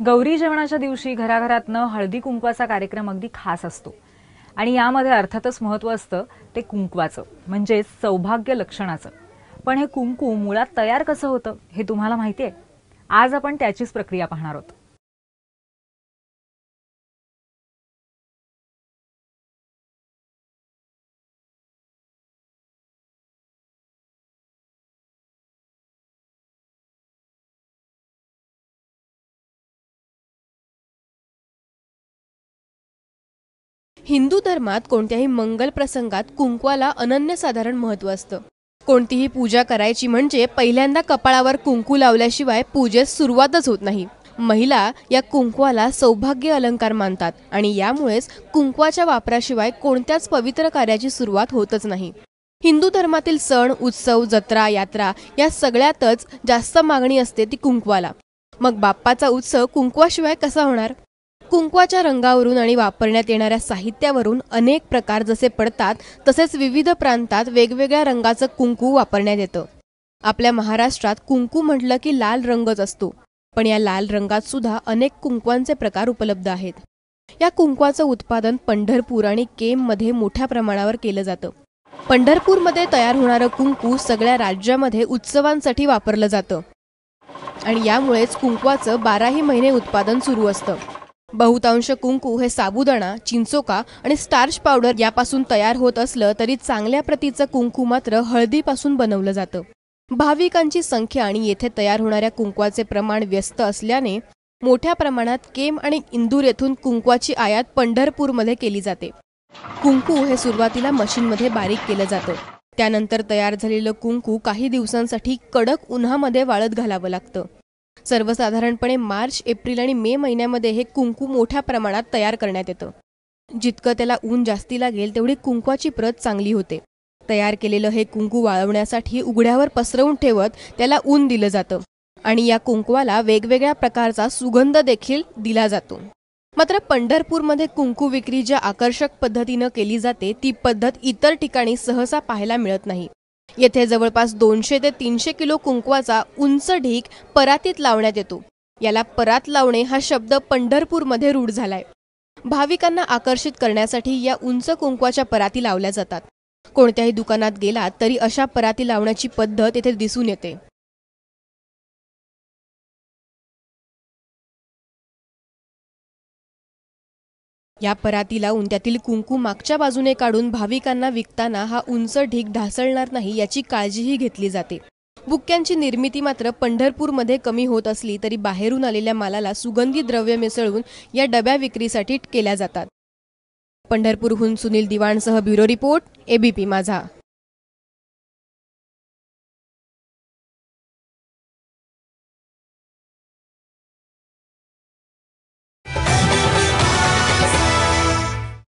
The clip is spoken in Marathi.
गौरी जेवणाच्या दिवशी घराघरातनं हळदी कुंकवाचा कार्यक्रम अगदी खास असतो आणि यामध्ये अर्थातच महत्त्व असतं ते कुंकवाचं, म्हणजे सौभाग्य लक्षणाचं। पण हे कुंकू मुळात तयार कसं होतं हे तुम्हाला माहिती आहे? आज आपण त्याचीच प्रक्रिया पाहणार आहोत। हिंदू धर्मात कोणत्याही मंगल प्रसंगात कुंकवाला अनन्यसाधारण महत्त्व असतं। कोणतीही पूजा करायची म्हणजे पहिल्यांदा कपाळावर कुंकू लावल्याशिवाय पूजेस सुरुवातच होत नाही। महिला या कुंकवाला सौभाग्य अलंकार मानतात आणि यामुळेच कुंकवाच्या वापराशिवाय कोणत्याच पवित्र कार्याची सुरुवात होतच नाही। हिंदू धर्मातील सण, उत्सव, जत्रा, यात्रा या सगळ्यातच जास्त मागणी असते ती कुंकवाला। मग बाप्पाचा उत्सव कुंकवाशिवाय कसा होणार? कुंकवाच्या रंगावरून आणि वापरण्यात येणाऱ्या साहित्यावरून अनेक प्रकार जसे पडतात तसेच विविध प्रांतात वेगवेगळ्या रंगाचं कुंकू वापरण्यात येतं। आपल्या महाराष्ट्रात कुंकू म्हटलं की लाल रंगच असतो, पण या लाल रंगात सुद्धा अनेक कुंकवांचे प्रकार उपलब्ध आहेत। या कुंकवाचं उत्पादन पंढरपूर आणि केममध्ये मोठ्या प्रमाणावर केलं जातं। पंढरपूरमध्ये तयार होणारं कुंकू सगळ्या राज्यामध्ये उत्सवांसाठी वापरलं जातं आणि यामुळेच कुंकवाचं 12ही महिने उत्पादन सुरू असतं। बहुतांश कुंकू हे साबुदाणा, चिंचोका आणि स्टार्च पावडर यापासून तयार होत असलं तरी चांगल्या प्रतीचं कुंकू मात्र हळदीपासून बनवलं जातं। भाविकांची संख्या आणि येथे तयार होणाऱ्या कुंकवाचे प्रमाण व्यस्त असल्याने मोठ्या प्रमाणात केम आणि इंदूर येथून कुंकवाची आयात पंढरपूरमध्ये केली जाते। कुंकू हे सुरुवातीला मशीनमध्ये बारीक केलं जातं, त्यानंतर तयार झालेलं कुंकू काही दिवसांसाठी कडक उन्हामध्ये वाळत घालावं लागतं। सर्वसाधारणपणे मार्च, एप्रिल आणि मे महिन्यामध्ये हे कुंकू मोठ्या प्रमाणात तयार करण्यात येतं। जितकं त्याला ऊन जास्ती लागेल तेवढी कुंकवाची प्रत चांगली होते। तयार केलेलं हे कुंकू वाळवण्यासाठी उघड्यावर पसरवून ठेवत त्याला ऊन दिलं जातं आणि या कुंकवाला वेगवेगळ्या प्रकारचा सुगंध देखील दिला जातो। मात्र पंढरपूरमध्ये कुंकू विक्री ज्या आकर्षक पद्धतीनं केली जाते ती पद्धत इतर ठिकाणी सहसा पाहायला मिळत नाही। येथे जवळपास 200 ते 300 किलो कुंकवाचा उंच ढीग परातीत लावण्यात येतो। याला परात लावणे हा शब्द पंढरपूरमध्ये रूढ झालाय। भाविकांना आकर्षित करण्यासाठी या उंच कुंकवाच्या पराती लावल्या जातात। कोणत्याही दुकानात गेलात तरी अशा पराती लावण्याची पद्धत येथे दिसून येते। या पराती लावून त्यातील कुंकू मागच्या बाजूने काढून भाविकांना विकताना हा उंच ढीग ढासळणार नाही याची काळजीही घेतली जाते। बुक्क्यांची निर्मिती मात्र पंढरपूरमध्ये कमी होत असली तरी बाहेरून आलेल्या मालाला सुगंधी द्रव्य मिसळून या डब्या विक्रीसाठी केल्या जातात। पंढरपूरहून सुनील दिवाणसह ब्युरो रिपोर्ट, एबीपी माझा।